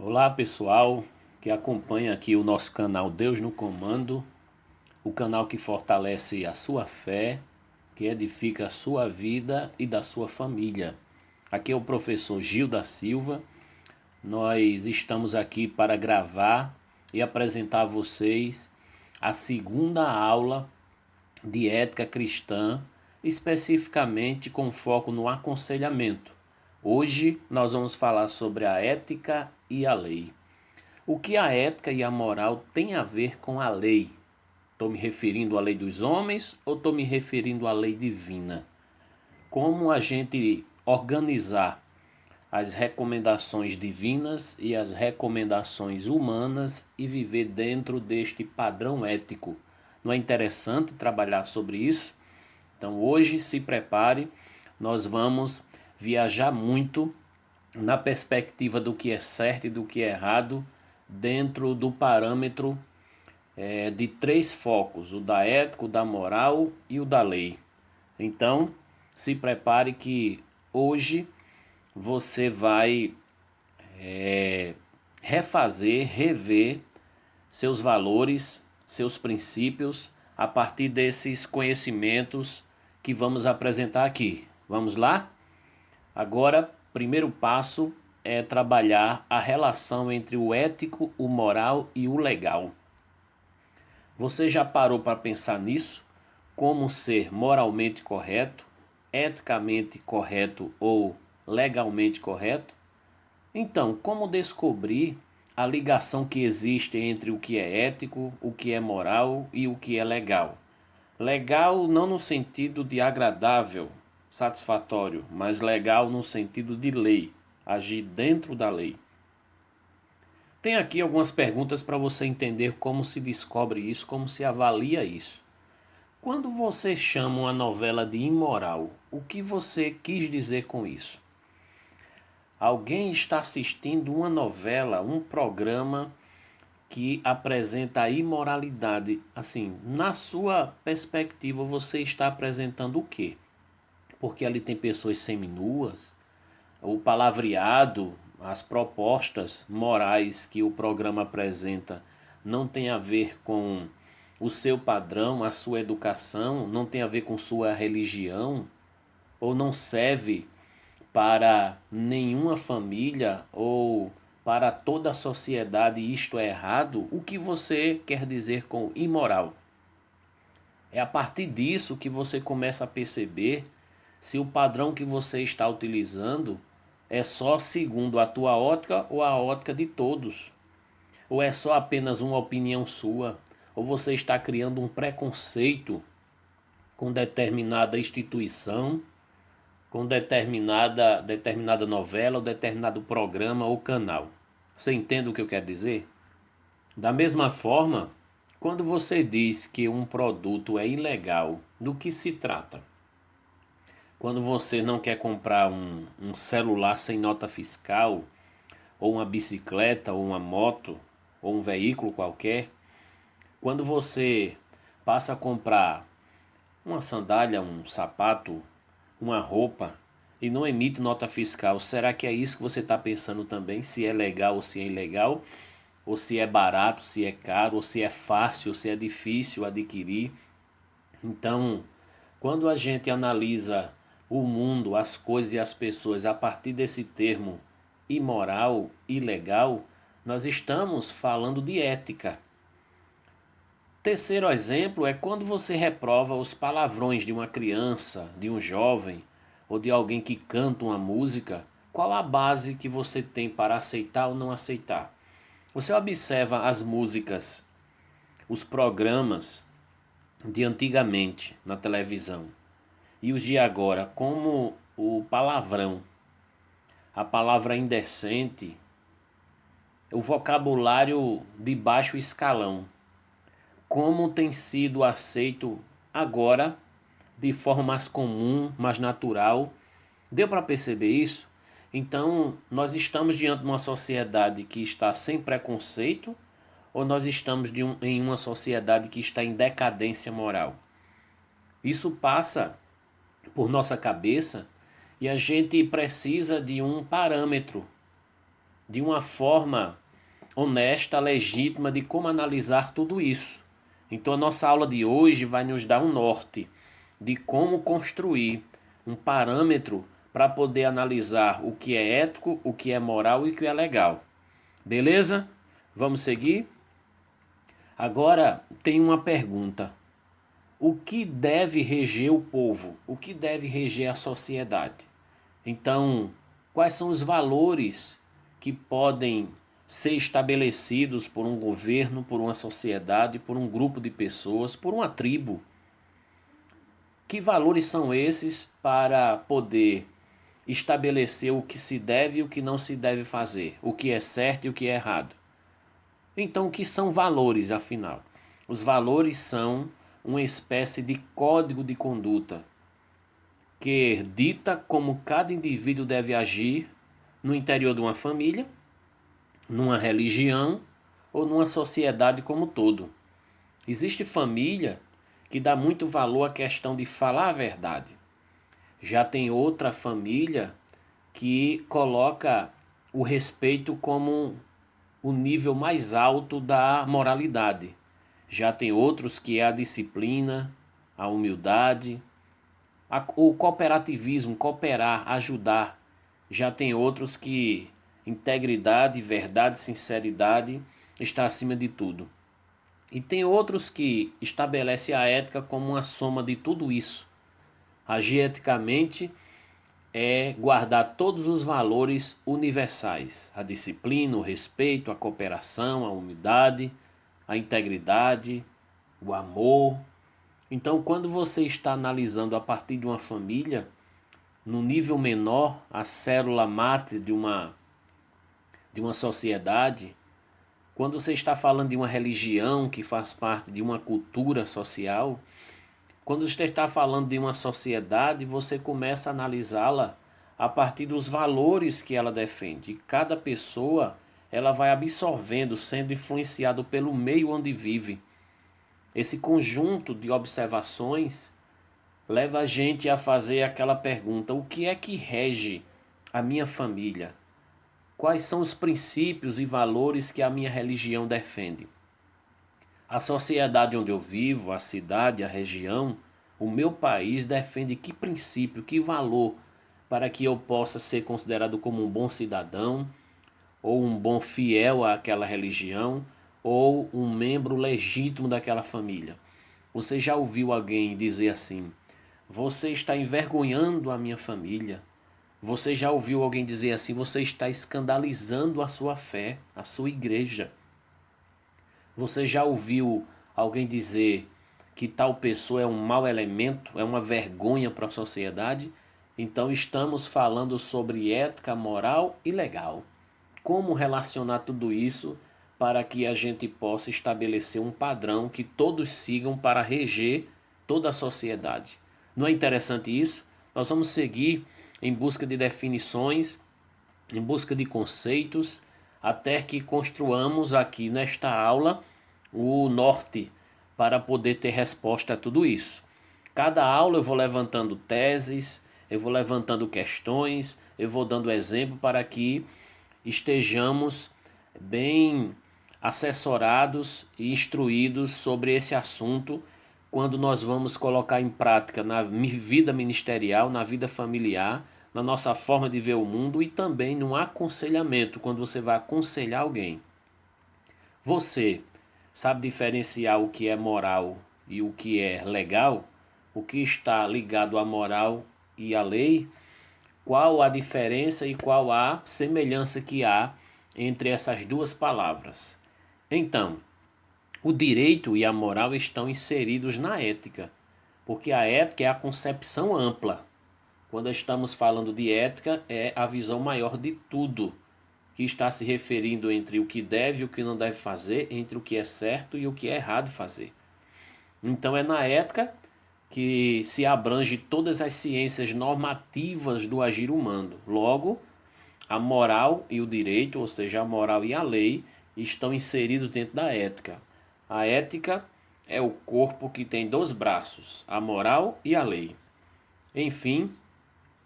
Olá pessoal que acompanha aqui o nosso canal Deus no Comando, o canal que fortalece a sua fé, que edifica a sua vida e da sua família. Aqui é o professor Gil da Silva. Nós estamos aqui para gravar e apresentar a vocês a segunda aula de ética cristã, especificamente com foco no aconselhamento. Hoje nós vamos falar sobre a ética e a lei. O que a ética e a moral têm a ver com a lei? Estou me referindo à lei dos homens ou estou me referindo à lei divina? Como a gente organizar as recomendações divinas e as recomendações humanas e viver dentro deste padrão ético? Não é interessante trabalhar sobre isso? Então hoje se prepare, nós vamos viajar muito na perspectiva do que é certo e do que é errado dentro do parâmetro de três focos: o da ética, o da moral e o da lei. Então, se prepare que hoje você vai refazer, rever seus valores, seus princípios a partir desses conhecimentos que vamos apresentar aqui. Vamos lá? Agora, primeiro passo é trabalhar a relação entre o ético, o moral e o legal. Você já parou para pensar nisso? Como ser moralmente correto, eticamente correto ou legalmente correto? Então, como descobrir a ligação que existe entre o que é ético, o que é moral e o que é legal? Legal não no sentido de agradável, satisfatório, mas legal no sentido de lei, agir dentro da lei. Tem aqui algumas perguntas para você entender como se descobre isso, como se avalia isso. Quando você chama uma novela de imoral, o que você quis dizer com isso? Alguém está assistindo uma novela, um programa que apresenta a imoralidade. Assim, na sua perspectiva, você está apresentando o quê? Porque ali tem pessoas seminuas, o palavreado, as propostas morais que o programa apresenta não tem a ver com o seu padrão, a sua educação, não tem a ver com sua religião, ou não serve para nenhuma família ou para toda a sociedade isto é errado, o que você quer dizer com imoral? É a partir disso que você começa a perceber se o padrão que você está utilizando é só segundo a tua ótica ou a ótica de todos. Ou é só apenas uma opinião sua. Ou você está criando um preconceito com determinada instituição, com determinada novela ou determinado programa ou canal. Você entende o que eu quero dizer? Da mesma forma, quando você diz que um produto é ilegal, do que se trata? Quando você não quer comprar um celular sem nota fiscal, ou uma bicicleta, ou uma moto, ou um veículo qualquer, quando você passa a comprar uma sandália, um sapato, uma roupa e não emite nota fiscal, será que é isso que você está pensando também? Se é legal ou se é ilegal? Ou se é barato, se é caro, ou se é fácil, ou se é difícil adquirir? Então, quando a gente analisa o mundo, as coisas e as pessoas a partir desse termo imoral, ilegal, nós estamos falando de ética. Terceiro exemplo é quando você reprova os palavrões de uma criança, de um jovem ou de alguém que canta uma música. Qual a base que você tem para aceitar ou não aceitar? Você observa as músicas, os programas de antigamente na televisão e os de agora, como o palavrão, a palavra indecente, o vocabulário de baixo escalão, como tem sido aceito agora de forma mais comum, mais natural. Deu para perceber isso? Então, nós estamos diante de uma sociedade que está sem preconceito ou nós estamos em uma sociedade que está em decadência moral? Isso passa por nossa cabeça e a gente precisa de um parâmetro de uma forma honesta, legítima de como analisar tudo isso. Então a nossa aula de hoje vai nos dar um norte de como construir um parâmetro para poder analisar o que é ético, o que é moral e o que é legal. Beleza? Vamos seguir? Agora tem uma pergunta. O que deve reger o povo? O que deve reger a sociedade? Então, quais são os valores que podem ser estabelecidos por um governo, por uma sociedade, por um grupo de pessoas, por uma tribo? Que valores são esses para poder estabelecer o que se deve e o que não se deve fazer, o que é certo e o que é errado? Então, o que são valores, afinal? Os valores são uma espécie de código de conduta que dita como cada indivíduo deve agir no interior de uma família, numa religião ou numa sociedade como um todo. Existe família que dá muito valor à questão de falar a verdade. Já tem outra família que coloca o respeito como o nível mais alto da moralidade. Já tem outros que é a disciplina, a humildade, o cooperativismo, cooperar, ajudar. Já tem outros que integridade, verdade, sinceridade está acima de tudo. E tem outros que estabelecem a ética como uma soma de tudo isso. Agir eticamente é guardar todos os valores universais: a disciplina, o respeito, a cooperação, a humildade, a integridade, o amor. Então, quando você está analisando a partir de uma família, no nível menor, a célula máter de uma sociedade, quando você está falando de uma religião que faz parte de uma cultura social, quando você está falando de uma sociedade, você começa a analisá-la a partir dos valores que ela defende. Cada pessoa, ela vai absorvendo, sendo influenciado pelo meio onde vive. Esse conjunto de observações leva a gente a fazer aquela pergunta: o que é que rege a minha família? Quais são os princípios e valores que a minha religião defende? A sociedade onde eu vivo, a cidade, a região, o meu país defende que princípio, que valor para que eu possa ser considerado como um bom cidadão, ou um bom fiel àquela religião, ou um membro legítimo daquela família. Você já ouviu alguém dizer assim: você está envergonhando a minha família? Você já ouviu alguém dizer assim: você está escandalizando a sua fé, a sua igreja? Você já ouviu alguém dizer que tal pessoa é um mau elemento, é uma vergonha para a sociedade? Então estamos falando sobre ética, moral e legal. Como relacionar tudo isso para que a gente possa estabelecer um padrão que todos sigam para reger toda a sociedade. Não é interessante isso? Nós vamos seguir em busca de definições, em busca de conceitos, até que construamos aqui nesta aula o norte para poder ter resposta a tudo isso. Cada aula eu vou levantando teses, eu vou levantando questões, eu vou dando exemplo para que estejamos bem assessorados e instruídos sobre esse assunto quando nós vamos colocar em prática na vida ministerial, na vida familiar, na nossa forma de ver o mundo e também no aconselhamento, quando você vai aconselhar alguém. Você sabe diferenciar o que é moral e o que é legal? O que está ligado à moral e à lei? Qual a diferença e qual a semelhança que há entre essas duas palavras? Então, o direito e a moral estão inseridos na ética, porque a ética é a concepção ampla. Quando estamos falando de ética, é a visão maior de tudo, que está se referindo entre o que deve e o que não deve fazer, entre o que é certo e o que é errado fazer. Então é na ética que se abrange todas as ciências normativas do agir humano. Logo, a moral e o direito, ou seja, a moral e a lei, estão inseridos dentro da ética. A ética é o corpo que tem dois braços, a moral e a lei. Enfim,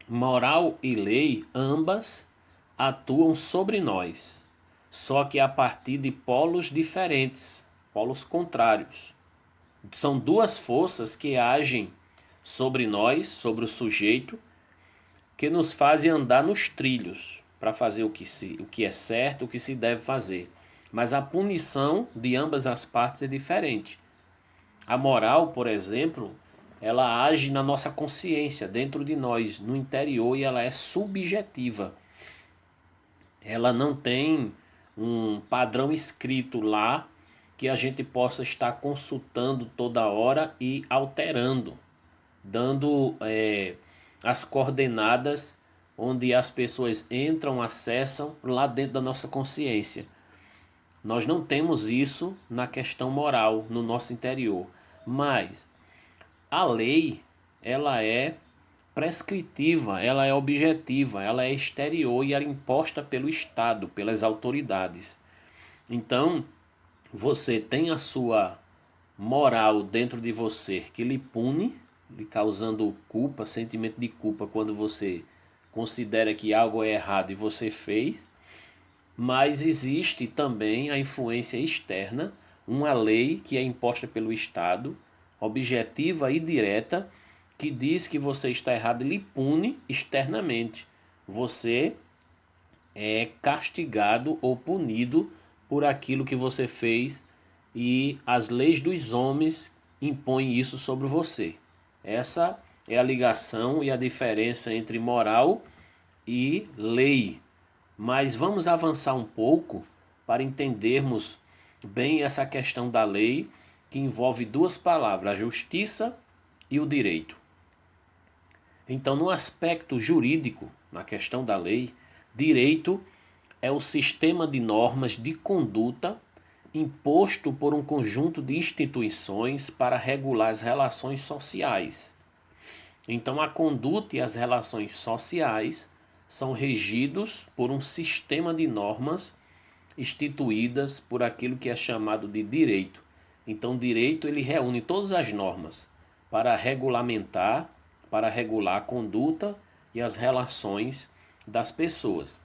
moral e lei, ambas, atuam sobre nós, só que a partir de polos diferentes, polos contrários. São duas forças que agem sobre nós, sobre o sujeito, que nos fazem andar nos trilhos para fazer o que é certo, o que se deve fazer. Mas a punição de ambas as partes é diferente. A moral, por exemplo, ela age na nossa consciência, dentro de nós, no interior, e ela é subjetiva. Ela não tem um padrão escrito lá que a gente possa estar consultando toda hora e alterando, dando as coordenadas onde as pessoas entram, acessam lá dentro da nossa consciência. Nós não temos isso na questão moral, no nosso interior. Mas a lei, ela é prescritiva, ela é objetiva, ela é exterior e ela é imposta pelo Estado, pelas autoridades. Então, você tem a sua moral dentro de você que lhe pune, lhe causando culpa, sentimento de culpa quando você considera que algo é errado e você fez, mas existe também a influência externa, uma lei que é imposta pelo Estado, objetiva e direta, que diz que você está errado e lhe pune externamente. Você é castigado ou punido por aquilo que você fez e as leis dos homens impõem isso sobre você. Essa é a ligação e a diferença entre moral e lei. Mas vamos avançar um pouco para entendermos bem essa questão da lei que envolve duas palavras, a justiça e o direito. Então, no aspecto jurídico, na questão da lei, direito é o sistema de normas de conduta imposto por um conjunto de instituições para regular as relações sociais. Então, a conduta e as relações sociais são regidos por um sistema de normas instituídas por aquilo que é chamado de direito. Então, o direito ele reúne todas as normas para regulamentar, para regular a conduta e as relações das pessoas.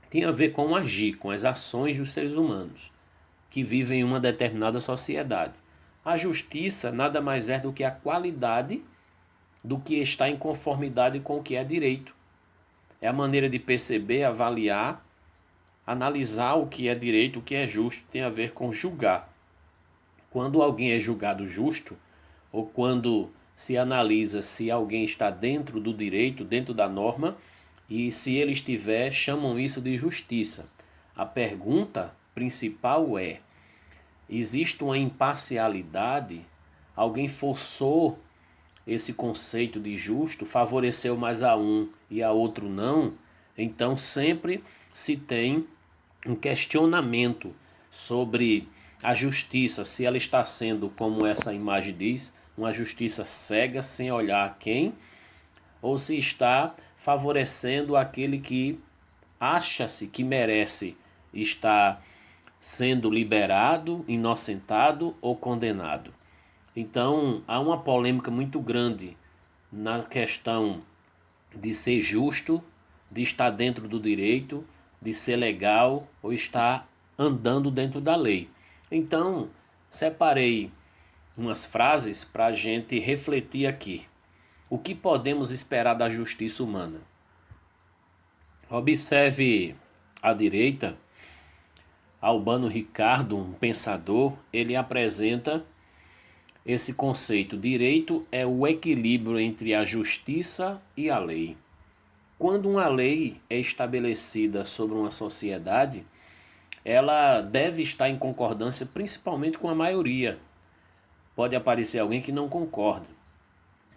Tem a ver com o agir, com as ações dos seres humanos que vivem em uma determinada sociedade. A justiça nada mais é do que a qualidade do que está em conformidade com o que é direito. É a maneira de perceber, avaliar, analisar o que é direito, o que é justo, tem a ver com julgar. Quando alguém é julgado justo, ou quando se analisa se alguém está dentro do direito, dentro da norma, e se ele estiver, chamam isso de justiça. A pergunta principal é: existe uma imparcialidade? Alguém forçou esse conceito de justo, favoreceu mais a um e a outro não? Então sempre se tem um questionamento sobre a justiça, se ela está sendo, como essa imagem diz, uma justiça cega, sem olhar a quem, ou se está favorecendo aquele que acha-se que merece estar sendo liberado, inocentado ou condenado. Então, há uma polêmica muito grande na questão de ser justo, de estar dentro do direito, de ser legal ou estar andando dentro da lei. Então, separei umas frases para a gente refletir aqui. O que podemos esperar da justiça humana? Observe à direita, Albano Ricardo, um pensador, ele apresenta esse conceito. Direito é o equilíbrio entre a justiça e a lei. Quando uma lei é estabelecida sobre uma sociedade, ela deve estar em concordância principalmente com a maioria. Pode aparecer alguém que não concorda.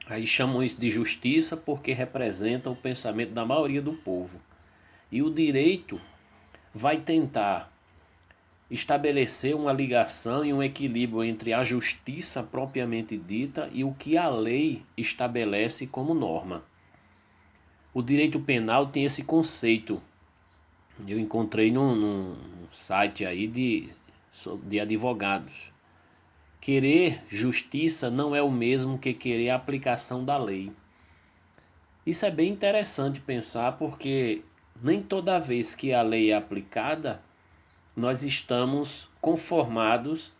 Aí chamam isso de justiça porque representa o pensamento da maioria do povo. E o direito vai tentar estabelecer uma ligação e um equilíbrio entre a justiça propriamente dita e o que a lei estabelece como norma. O direito penal tem esse conceito. Eu encontrei num site aí de advogados. Querer justiça não é o mesmo que querer a aplicação da lei. Isso é bem interessante pensar porque nem toda vez que a lei é aplicada, nós estamos conformados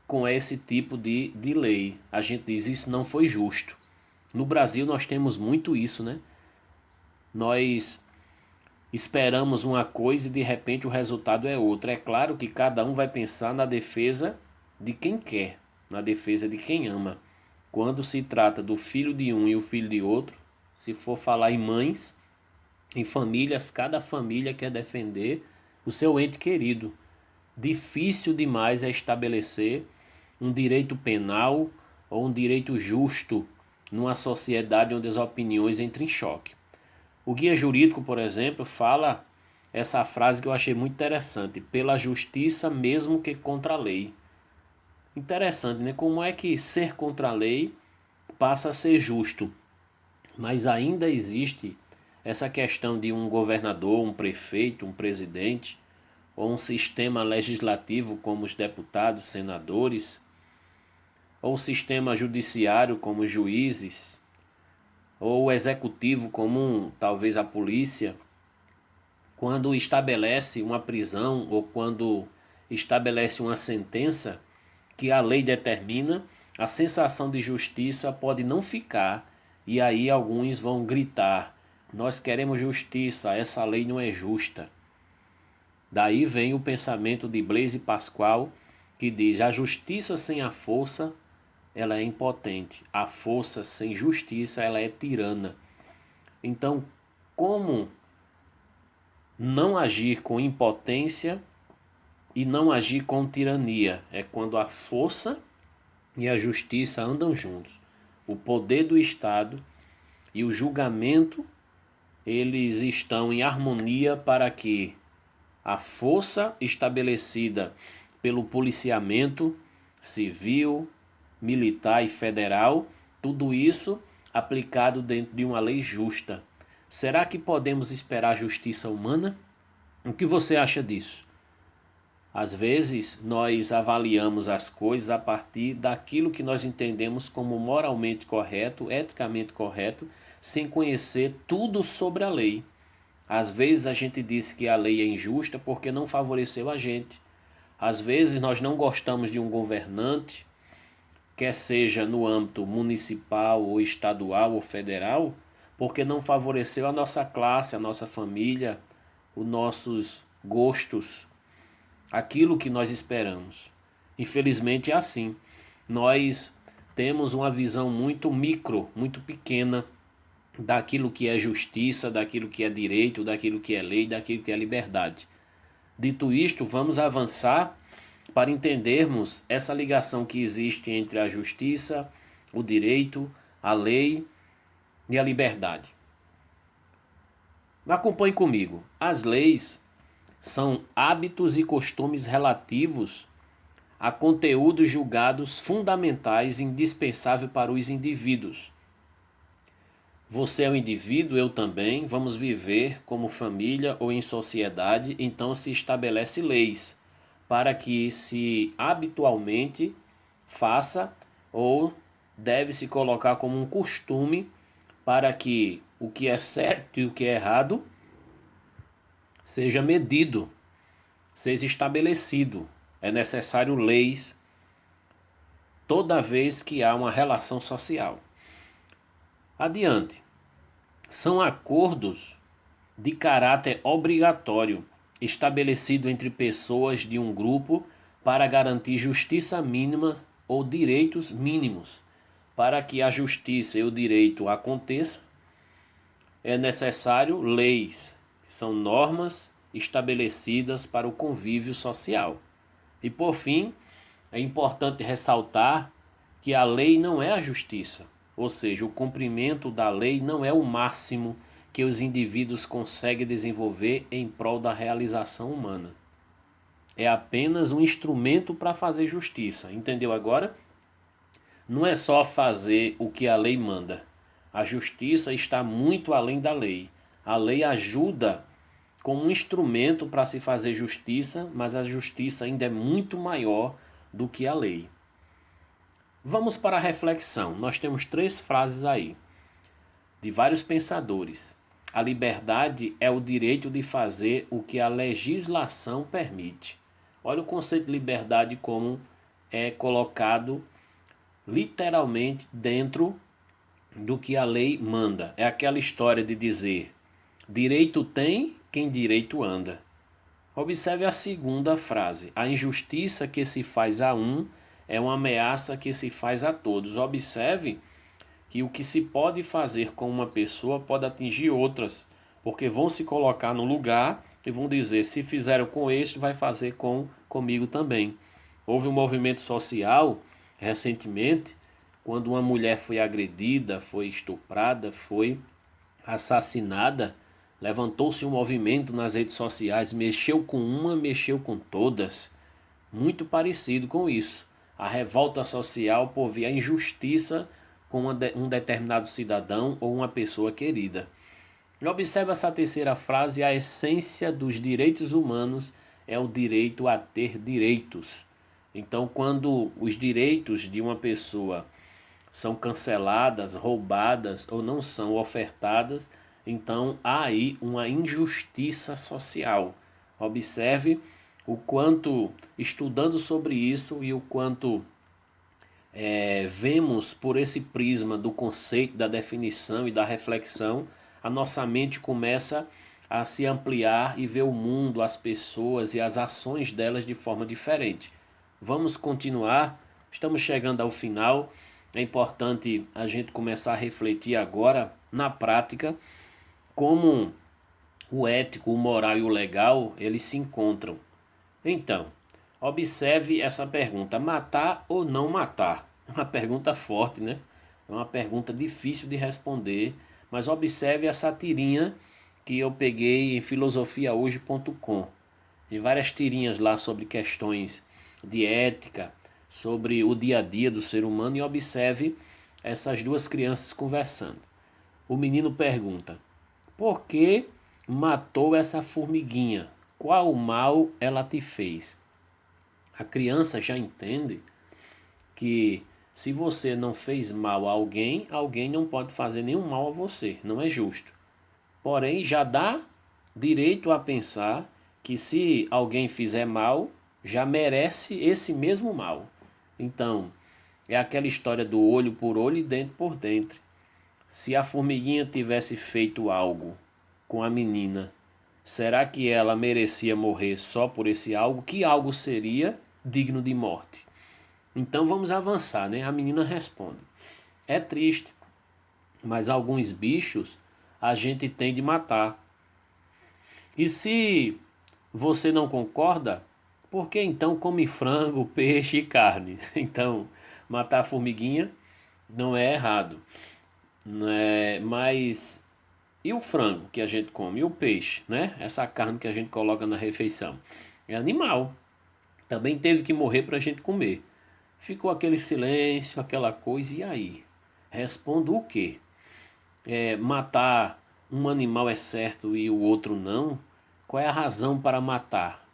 com esse tipo de lei. A gente diz isso não foi justo. No Brasil nós temos muito isso, né? Nós esperamos uma coisa e de repente o resultado é outro. É claro que cada um vai pensar na defesa de quem quer, na defesa de quem ama. Quando se trata do filho de um e o filho de outro, se for falar em mães, em famílias, cada família quer defender o seu ente querido. Difícil demais é estabelecer um direito penal ou um direito justo numa sociedade onde as opiniões entram em choque. O guia jurídico, por exemplo, fala essa frase que eu achei muito interessante: pela justiça mesmo que contra a lei. Interessante, né? Como é que ser contra a lei passa a ser justo? Mas ainda existe essa questão de um governador, um prefeito, um presidente, ou um sistema legislativo como os deputados, senadores, ou o sistema judiciário como os juízes, ou o executivo como talvez a polícia, quando estabelece uma prisão ou quando estabelece uma sentença que a lei determina, a sensação de justiça pode não ficar e aí alguns vão gritar: nós queremos justiça, essa lei não é justa. Daí vem o pensamento de Blaise Pascal, que diz: a justiça sem a força, ela é impotente. A força sem justiça, ela é tirana. Então, como não agir com impotência e não agir com tirania? É quando a força e a justiça andam juntos. O poder do Estado e o julgamento, eles estão em harmonia para que a força estabelecida pelo policiamento civil, militar e federal, tudo isso aplicado dentro de uma lei justa. Será que podemos esperar justiça humana? O que você acha disso? Às vezes nós avaliamos as coisas a partir daquilo que nós entendemos como moralmente correto, eticamente correto, sem conhecer tudo sobre a lei. Às vezes a gente diz que a lei é injusta porque não favoreceu a gente. Às vezes nós não gostamos de um governante, quer seja no âmbito municipal ou estadual ou federal, porque não favoreceu a nossa classe, a nossa família, os nossos gostos, aquilo que nós esperamos. Infelizmente é assim. Nós temos uma visão muito micro, muito pequena daquilo que é justiça, daquilo que é direito, daquilo que é lei, daquilo que é liberdade. Dito isto, vamos avançar para entendermos essa ligação que existe entre a justiça, o direito, a lei e a liberdade. Acompanhe comigo. As leis são hábitos e costumes relativos a conteúdos julgados fundamentais e indispensáveis para os indivíduos. Você é um indivíduo, eu também, vamos viver como família ou em sociedade, então se estabelece leis para que se habitualmente faça ou deve se colocar como um costume para que o que é certo e o que é errado seja medido, seja estabelecido. É necessário leis toda vez que há uma relação social. Adiante. São acordos de caráter obrigatório, estabelecido entre pessoas de um grupo para garantir justiça mínima ou direitos mínimos. Para que a justiça e o direito aconteça, é necessário leis, que são normas estabelecidas para o convívio social. E por fim, é importante ressaltar que a lei não é a justiça, ou seja, o cumprimento da lei não é o máximo que os indivíduos conseguem desenvolver em prol da realização humana. É apenas um instrumento para fazer justiça, entendeu agora? Não é só fazer o que a lei manda. A justiça está muito além da lei. A lei ajuda como um instrumento para se fazer justiça, mas a justiça ainda é muito maior do que a lei. Vamos para a reflexão. Nós temos 3 frases aí, de vários pensadores. A liberdade é o direito de fazer o que a legislação permite. Olha o conceito de liberdade como é colocado literalmente dentro do que a lei manda. É aquela história de dizer: direito tem quem direito anda. Observe a segunda frase: a injustiça que se faz a um é uma ameaça que se faz a todos. Observe que o que se pode fazer com uma pessoa pode atingir outras, porque vão se colocar no lugar e vão dizer: se fizeram com este, vai fazer comigo também. Houve um movimento social recentemente, quando uma mulher foi agredida, foi estuprada, foi assassinada. Levantou-se um movimento nas redes sociais, mexeu com uma, mexeu com todas. Muito parecido com isso. A revolta social por ver a injustiça com um determinado cidadão ou uma pessoa querida. E observe essa terceira frase: a essência dos direitos humanos é o direito a ter direitos. Então, quando os direitos de uma pessoa são canceladas, roubadas ou não são ofertadas, então há aí uma injustiça social. Observe o quanto, estudando sobre isso e o quanto vemos por esse prisma do conceito, da definição e da reflexão, a nossa mente começa a se ampliar e ver o mundo, as pessoas e as ações delas de forma diferente. Vamos continuar, estamos chegando ao final. É importante a gente começar a refletir agora, na prática, como o ético, o moral e o legal, eles se encontram. Então, observe essa pergunta: matar ou não matar? É uma pergunta forte, né? É uma pergunta difícil de responder, mas observe essa tirinha que eu peguei em filosofiahoje.com. Tem várias tirinhas lá sobre questões de ética, sobre o dia a dia do ser humano, e observe essas duas crianças conversando. O menino pergunta: por que matou essa formiguinha? Qual mal ela te fez? A criança já entende que se você não fez mal a alguém, alguém não pode fazer nenhum mal a você. Não é justo. Porém, já dá direito a pensar que se alguém fizer mal, já merece esse mesmo mal. Então, é aquela história do olho por olho e dente por dente. Se a formiguinha tivesse feito algo com a menina, será que ela merecia morrer só por esse algo? Que algo seria digno de morte? Então vamos avançar, né? A menina responde: é triste, mas alguns bichos a gente tem de matar. E se você não concorda, por que então come frango, peixe e carne? Então, matar a formiguinha não é errado, não é? Mas e o frango que a gente come? E o peixe, né? Essa carne que a gente coloca na refeição. É animal. Também teve que morrer para a gente comer. Ficou aquele silêncio, aquela coisa, e aí? Respondo o quê? Matar um animal é certo e o outro não? Qual é a razão para matar?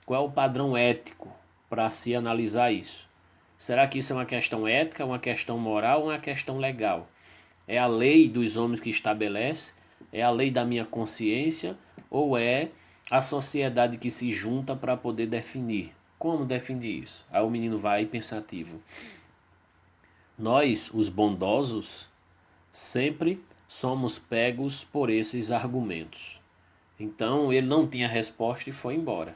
Qual é o padrão ético para se analisar isso? Será que isso é uma questão ética, uma questão moral ou uma questão legal? É a lei dos homens que estabelece? É a lei da minha consciência? Ou é a sociedade que se junta para poder definir? Como definir isso? Aí o menino vai pensativo. Nós, os bondosos, sempre somos pegos por esses argumentos. Então ele não tinha resposta e foi embora.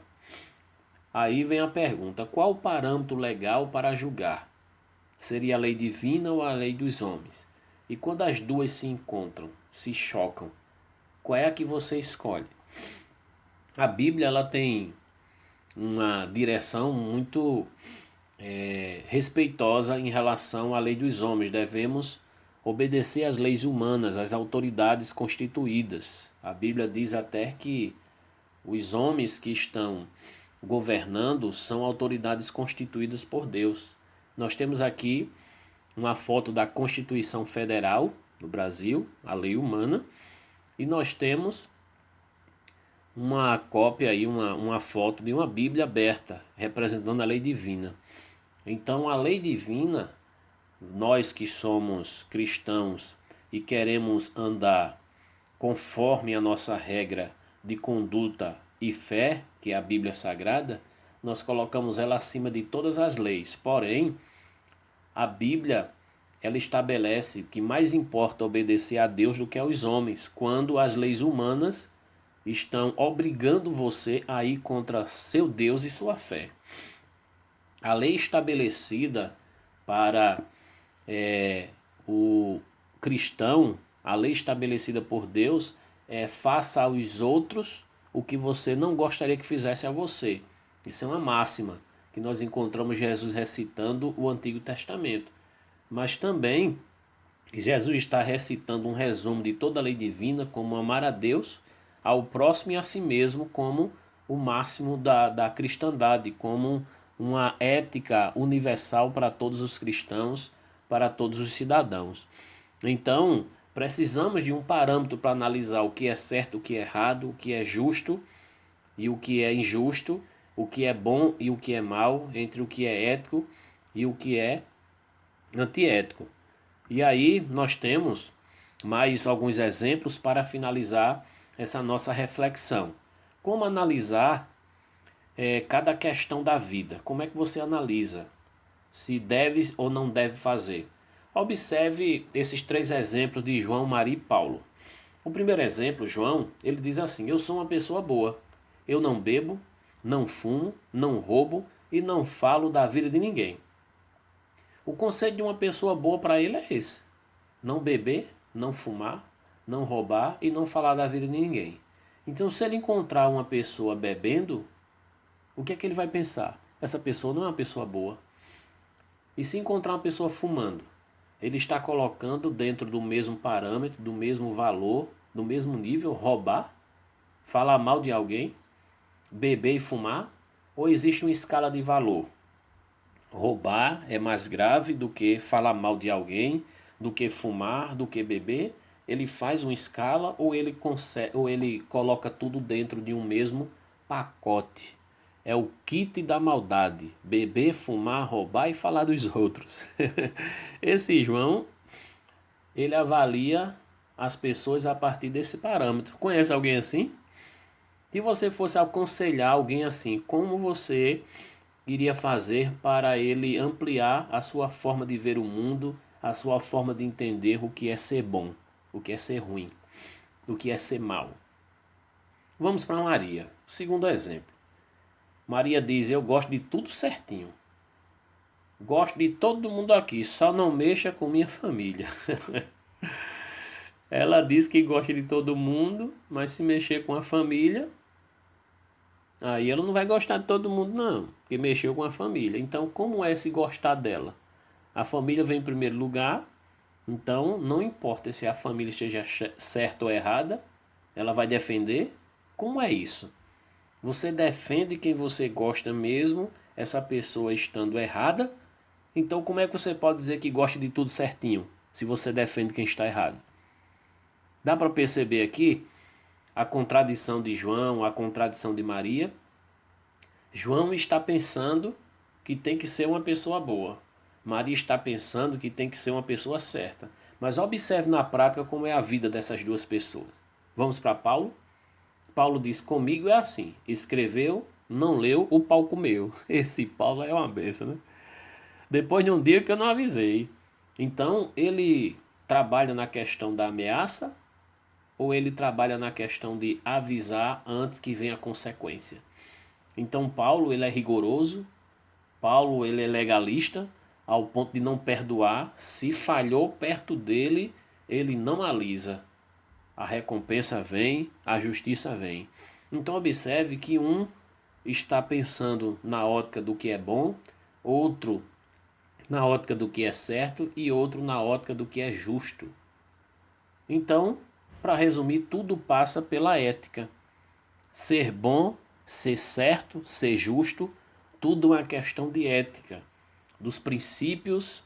Aí vem a pergunta: qual o parâmetro legal para julgar? Seria a lei divina ou a lei dos homens? E quando as duas se encontram, se chocam, qual é a que você escolhe? A Bíblia ela tem uma direção muito respeitosa em relação à lei dos homens. Devemos obedecer às leis humanas, às autoridades constituídas. A Bíblia diz até que os homens que estão governando são autoridades constituídas por Deus. Nós temos aqui uma foto da Constituição Federal do Brasil, a lei humana, e nós temos uma cópia aí, uma foto de uma Bíblia aberta, representando a lei divina. Então, a lei divina, nós que somos cristãos e queremos andar conforme a nossa regra de conduta e fé, que é a Bíblia Sagrada, nós colocamos ela acima de todas as leis. Porém, a Bíblia, ela estabelece que mais importa obedecer a Deus do que aos homens, quando as leis humanas estão obrigando você a ir contra seu Deus e sua fé. A lei estabelecida para o cristão, a lei estabelecida por Deus, faça aos outros o que você não gostaria que fizesse a você. Isso é uma máxima que nós encontramos Jesus recitando o Antigo Testamento. Mas também Jesus está recitando um resumo de toda a lei divina, como amar a Deus, ao próximo e a si mesmo, como o máximo da cristandade, como uma ética universal para todos os cristãos, para todos os cidadãos. Então, precisamos de um parâmetro para analisar o que é certo, o que é errado, o que é justo e o que é injusto, o que é bom e o que é mal, entre o que é ético e o que é antiético. E aí nós temos mais alguns exemplos para finalizar essa nossa reflexão. Como analisar cada questão da vida? Como é que você analisa se deve ou não deve fazer? Observe esses 3 exemplos de João, Maria e Paulo. O primeiro exemplo, João, ele diz assim: eu sou uma pessoa boa. Eu não bebo, não fumo, não roubo e não falo da vida de ninguém. O conceito de uma pessoa boa para ele é esse: não beber, não fumar, não roubar e não falar da vida de ninguém. Então, se ele encontrar uma pessoa bebendo, o que é que ele vai pensar? Essa pessoa não é uma pessoa boa. E se encontrar uma pessoa fumando, ele está colocando dentro do mesmo parâmetro, do mesmo valor, do mesmo nível, roubar, falar mal de alguém, beber e fumar? Ou existe uma escala de valor? Roubar é mais grave do que falar mal de alguém, do que fumar, do que beber? Ele faz uma escala ou ele coloca tudo dentro de um mesmo pacote? É o kit da maldade: beber, fumar, roubar e falar dos outros. Esse João, ele avalia as pessoas a partir desse parâmetro. Conhece alguém assim? Se você fosse aconselhar alguém assim, como você iria fazer para ele ampliar a sua forma de ver o mundo, a sua forma de entender o que é ser bom, o que é ser ruim, o que é ser mal? Vamos para Maria. Segundo exemplo. Maria diz: eu gosto de tudo certinho. Gosto de todo mundo aqui, só não mexa com minha família. Ela diz que gosta de todo mundo, mas se mexer com a família, aí ela não vai gostar de todo mundo não, porque mexeu com a família. Então, como é se gostar dela? A família vem em primeiro lugar, então não importa se a família esteja certa ou errada, ela vai defender. Como é isso? Você defende quem você gosta mesmo, essa pessoa estando errada? Então como é que você pode dizer que gosta de tudo certinho, se você defende quem está errado? Dá para perceber aqui a contradição de João, a contradição de Maria. João está pensando que tem que ser uma pessoa boa. Maria está pensando que tem que ser uma pessoa certa. Mas observe na prática como é a vida dessas duas pessoas. Vamos para Paulo? Paulo diz: comigo é assim. Escreveu, não leu, o pau comeu. Esse Paulo é uma benção, né? Depois de um dia que eu não avisei. Então, ele trabalha na questão da ameaça ou ele trabalha na questão de avisar antes que venha a consequência? Então Paulo, ele é rigoroso, Paulo, ele é legalista, ao ponto de não perdoar. Se falhou perto dele, ele não alisa. A recompensa vem, a justiça vem. Então observe que um está pensando na ótica do que é bom, outro na ótica do que é certo e outro na ótica do que é justo. Então, para resumir, tudo passa pela ética. Ser bom, ser certo, ser justo, tudo é uma questão de ética, dos princípios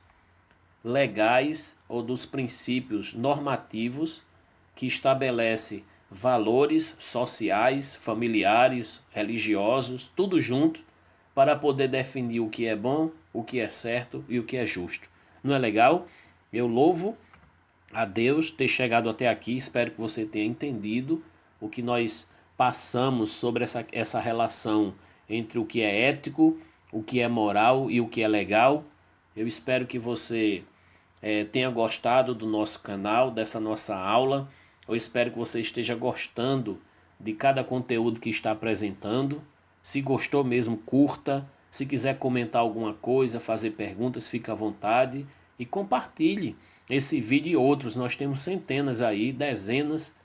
legais ou dos princípios normativos que estabelece valores sociais, familiares, religiosos, tudo junto para poder definir o que é bom, o que é certo e o que é justo. Não é legal? Eu louvo a Deus ter chegado até aqui. Espero que você tenha entendido o que nós passamos sobre essa relação entre o que é ético, o que é moral e o que é legal. Eu espero que você tenha gostado do nosso canal, dessa nossa aula. Eu espero que você esteja gostando de cada conteúdo que está apresentando. Se gostou mesmo, curta. Se quiser comentar alguma coisa, fazer perguntas, fique à vontade e compartilhe esse vídeo e outros. Nós temos centenas aí, dezenas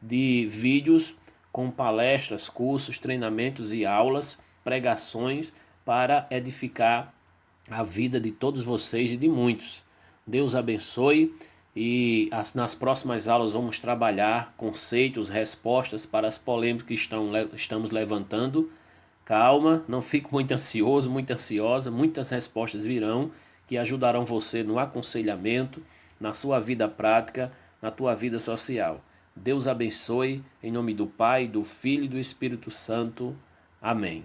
de vídeos com palestras, cursos, treinamentos e aulas, pregações para edificar a vida de todos vocês e de muitos. Deus abençoe e nas próximas aulas vamos trabalhar conceitos, respostas para as polêmicas que estamos levantando. Calma, não fique muito ansioso, muito ansiosa, muitas respostas virão que ajudarão você no aconselhamento, na sua vida prática, na tua vida social. Deus abençoe, em nome do Pai, do Filho e do Espírito Santo. Amém.